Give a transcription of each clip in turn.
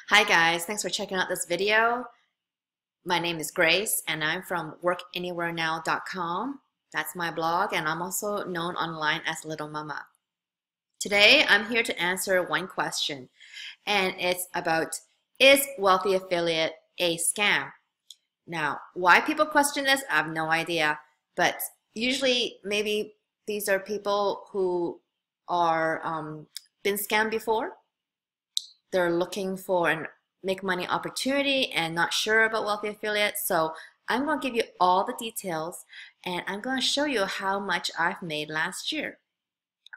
Hi guys, thanks for checking out this video. My name is Grace and I'm from workanywherenow.com. That's my blog and I'm also known online as Little Mama. Today I'm here to answer one question and it's about, is wealthy affiliate a scam? Now, why people question this, I have no idea, but usually maybe these are people who are been scammed before. They're looking for an make money opportunity and not sure about wealthy affiliates. So I'm going to give you all the details and I'm going to show you how much I've made last year.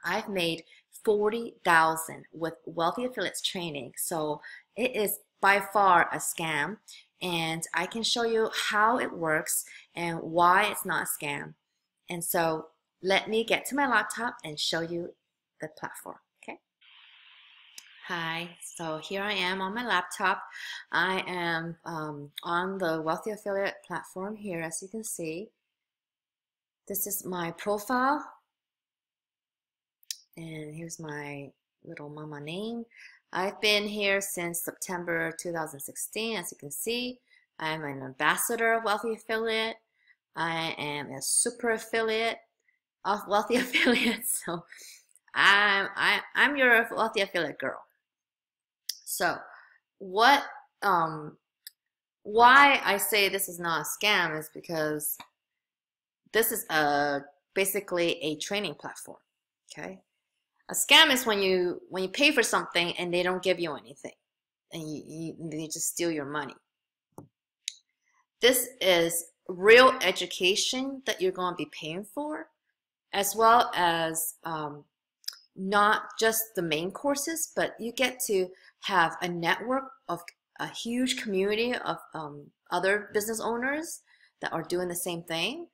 I've made $40,000 with wealthy affiliates training. So it is by far a scam and I can show you how it works and why it's not a scam. And so let me get to my laptop and show you the platform. Hi, so here I am on my laptop. I am on the Wealthy Affiliate platform here, as you can see. This is my profile, and here's my Little Mama name. I've been here since September 2016, as you can see. I'm an ambassador of Wealthy Affiliate. I am a super affiliate of Wealthy Affiliates, so I'm your Wealthy Affiliate girl. So what why I say this is not a scam is because this is basically a training platform. Okay, a scam is when you pay for something and they don't give you anything and they just steal your money. This is real education that you're going to be paying for, as well as not just the main courses, but you get to have a network of a huge community of other business owners that are doing the same thing.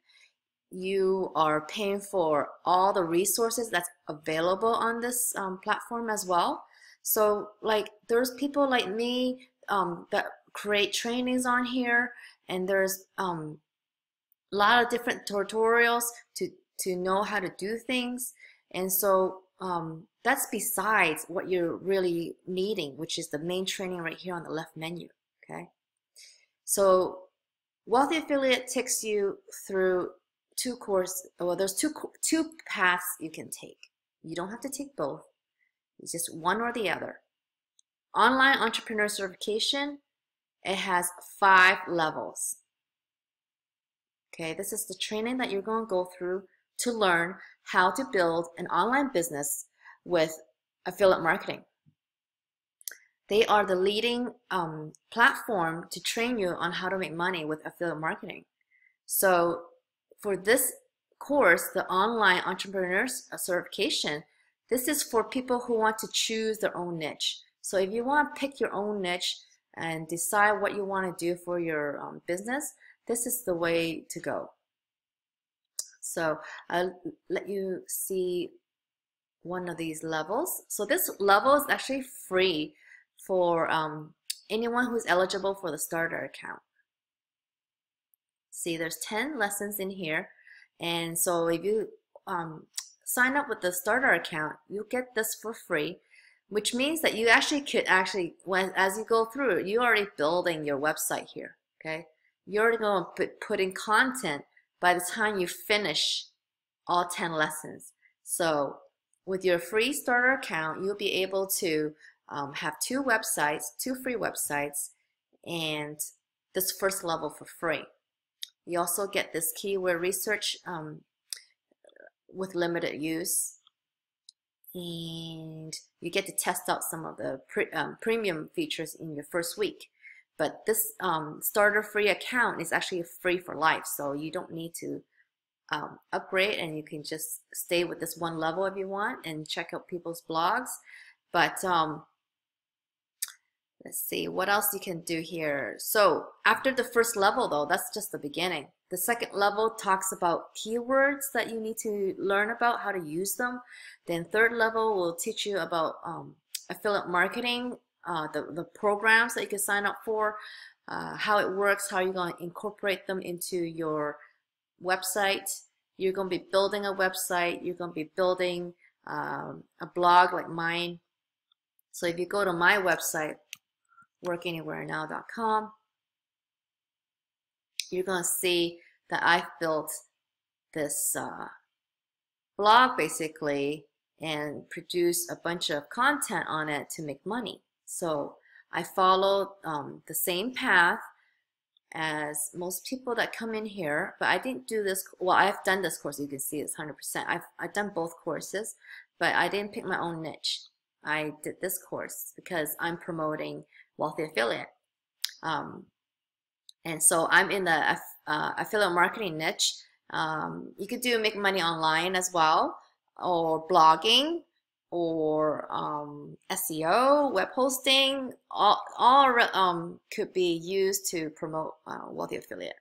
You are paying for all the resources that's available on this platform as well. So like there's people like me that create trainings on here, and there's a lot of different tutorials to know how to do things. And so that's besides what you're really needing, which is the main training right here on the left menu. Okay, so Wealthy Affiliate takes you through two courses. Well, there's two paths you can take. You don't have to take both. It's just one or the other. Online Entrepreneur Certification, it has 5 levels. Okay, this is the training that you're going to go through to learn how to build an online business with affiliate marketing. They are the leading platform to train you on how to make money with affiliate marketing. So for this course, the Online Entrepreneur Certification, this is for people who want to choose their own niche. So if you want to pick your own niche and decide what you want to do for your business, this is the way to go. So I'll let you see one of these levels. So this level is actually free for anyone who's eligible for the starter account. See, there's 10 lessons in here, and so if you sign up with the starter account, you'll get this for free, which means that you could as you go through, you're already building your website here. Okay, you're already going to put in content by the time you finish all 10 lessons. So with your free starter account, you'll be able to have 2 free websites, and this first level for free. You also get this keyword research with limited use, and you get to test out some of the premium features in your first week. But this starter free account is actually free for life, so you don't need to upgrade, and you can just stay with this one level if you want and check out people's blogs. But let's see what else you can do here. So after the first level, though, that's just the beginning. The second level talks about keywords that you need to learn about, how to use them. Then third level will teach you about affiliate marketing, the programs that you can sign up for, how it works, how you're going to incorporate them into your website. You're going to be building a website. You're going to be building a blog like mine. So if you go to my website, workanywherenow.com, you're going to see that I've built this blog basically and produce a bunch of content on it to make money. So I followed the same path as most people that come in here, but I didn't do this. Well, I've done this course. You can see it's 100%. I've done both courses, but I didn't pick my own niche. I did this course because I'm promoting Wealthy Affiliate. And so I'm in the affiliate marketing niche. You could do make money online as well, or blogging, or SEO, web hosting, all could be used to promote Wealthy Affiliate.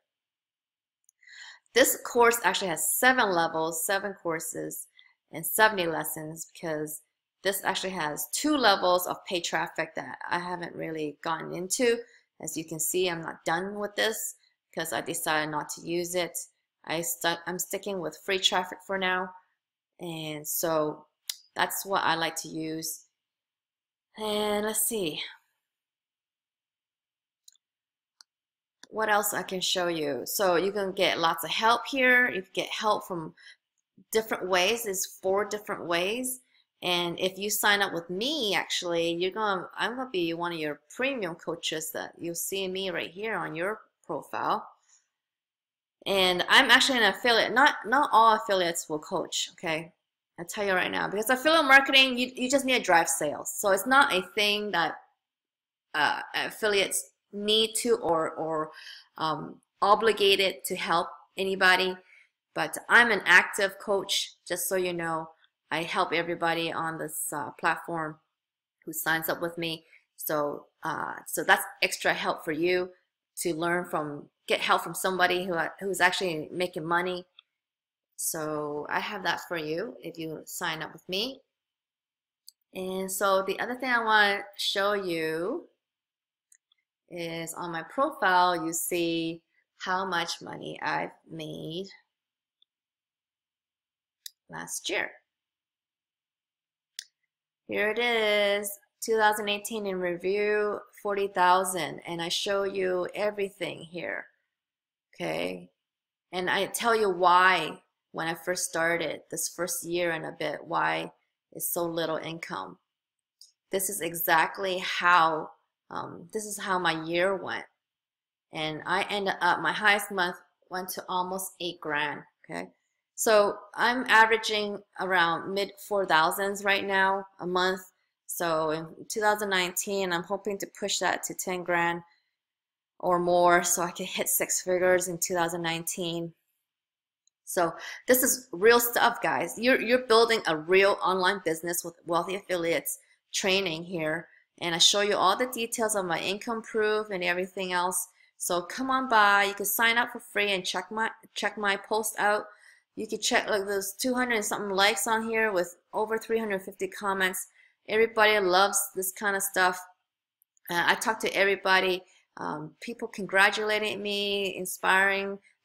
This course actually has 7 levels, 7 courses, and 70 lessons, because this actually has 2 levels of paid traffic that I haven't really gotten into. As you can see, I'm not done with this because I decided not to use it. I'm sticking with free traffic for now, and so that's what I like to use. And let's see what else I can show you. So you can get lots of help here. You can get help from different ways. There's 4 different ways. And if you sign up with me, actually, I'm gonna be one of your premium coaches that you'll see me right here on your profile. And I'm actually an affiliate. Not all affiliates will coach, okay? I'll tell you right now, because affiliate marketing, you just need to drive sales. So it's not a thing that affiliates need to or obligated to help anybody. But I'm an active coach, just so you know. I help everybody on this platform who signs up with me. So so that's extra help for you to learn from, get help from somebody who's actually making money. So I have that for you if you sign up with me. And so the other thing I want to show you is on my profile, you see how much money I've made last year. Here it is, 2018 in review, 40,000, and I show you everything here, okay? And I tell you why when I first started, this first year and a bit, why it's so little income. This is exactly how, this is how my year went. And I ended up, my highest month went to almost 8 grand, okay? So I'm averaging around mid 4,000s right now a month. So in 2019, I'm hoping to push that to 10 grand or more so I can hit 6 figures in 2019. So this is real stuff, guys. You're building a real online business with Wealthy Affiliates training here. And I show you all the details of my income proof and everything else. So come on by. You can sign up for free and check my post out. You can check, like, those 200 and something likes on here with over 350 comments. Everybody loves this kind of stuff. I talk to everybody. People congratulating me,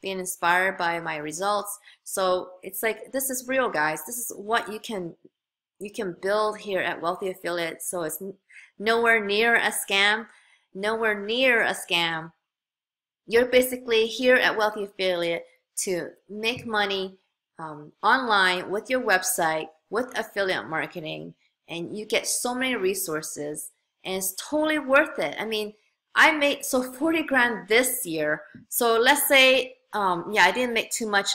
being inspired by my results. So it's like, this is real, guys. This is what you can build here at Wealthy Affiliate. So it's nowhere near a scam. Nowhere near a scam. You're basically here at Wealthy Affiliate to make money online with your website, with affiliate marketing, and you get so many resources, and it's totally worth it. I mean, I made 40 grand this year. So let's say, yeah, I didn't make too much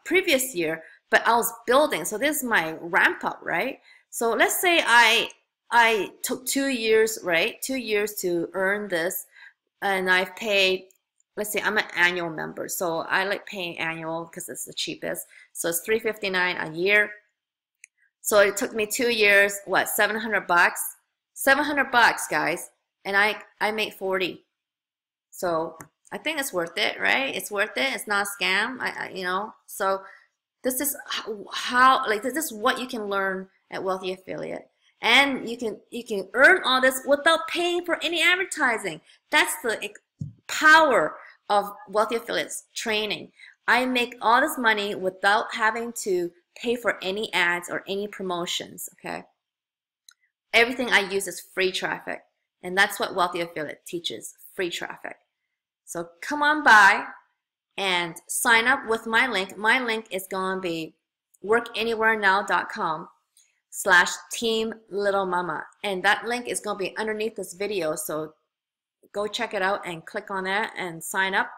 previous year, but I was building. So this is my ramp up, right? So let's say I took 2 years, right? 2 years to earn this, and I've paid, let's say I'm an annual member, so I like paying annual because it's the cheapest. So it's $359 a year. So it took me 2 years, what, 700 bucks? 700 bucks, guys, and I make 40. So I think it's worth it, right? It's worth it. It's not a scam, you know. So this is how, like, this is what you can learn at Wealthy Affiliate. And you can earn all this without paying for any advertising. That's the power of Wealthy Affiliates training. I make all this money without having to pay for any ads or any promotions, okay? Everything I use is free traffic. And that's what Wealthy Affiliate teaches, free traffic. So come on by and sign up with my link. My link is going to be workanywherenow.com/Team Little Mama. And that link is going to be underneath this video. So go check it out and click on that and sign up.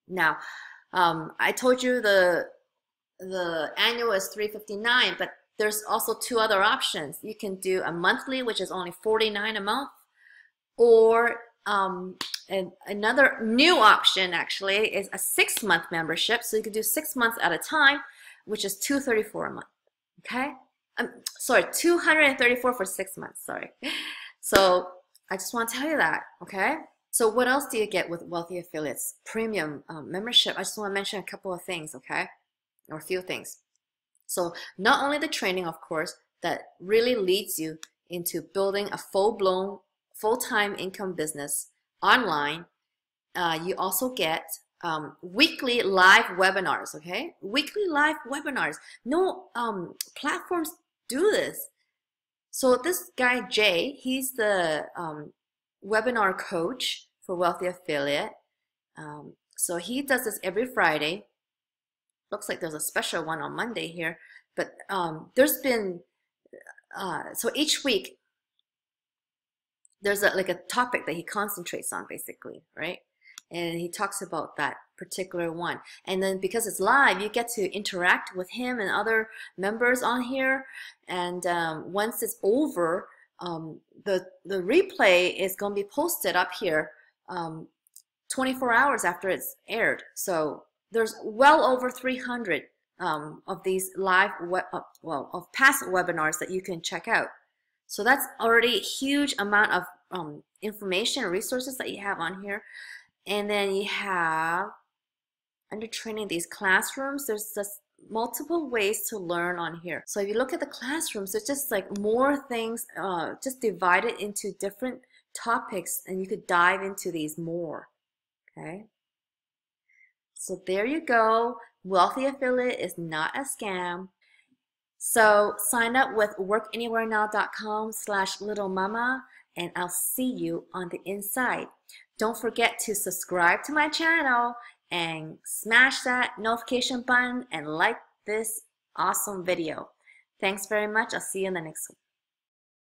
Now, I told you the annual is $359, but there's also two other options. You can do a monthly, which is only $49 a month, or and another new option actually is a 6-month membership. So you can do 6 months at a time, which is $234 a month. Okay, sorry, $234 for 6 months. Sorry. So I just want to tell you that. Okay. So what else do you get with Wealthy Affiliates Premium membership? I just want to mention a couple of things. Okay, or a few things. So not only the training, of course, that really leads you into building a full-blown, full-time income business online, you also get weekly live webinars, okay? Weekly live webinars. No platforms do this. So this guy, Jay, he's the webinar coach for Wealthy Affiliate. So he does this every Friday. Looks like there's a special one on Monday here, but there's been, so each week there's like a topic that he concentrates on basically, right? And he talks about that particular one. And then because it's live, you get to interact with him and other members on here. And once it's over, the replay is going to be posted up here 24 hours after it's aired. So there's well over 300 of these live, of past webinars that you can check out. So that's already a huge amount of information and resources that you have on here. And then you have, under training, these classrooms. There's just multiple ways to learn on here. So if you look at the classrooms, there's just like more things just divided into different topics, and you could dive into these more. Okay. So there you go. Wealthy Affiliate is not a scam. So sign up with workanywherenow.com/littlemama, and I'll see you on the inside. Don't forget to subscribe to my channel and smash that notification button and like this awesome video. Thanks very much. I'll see you in the next one.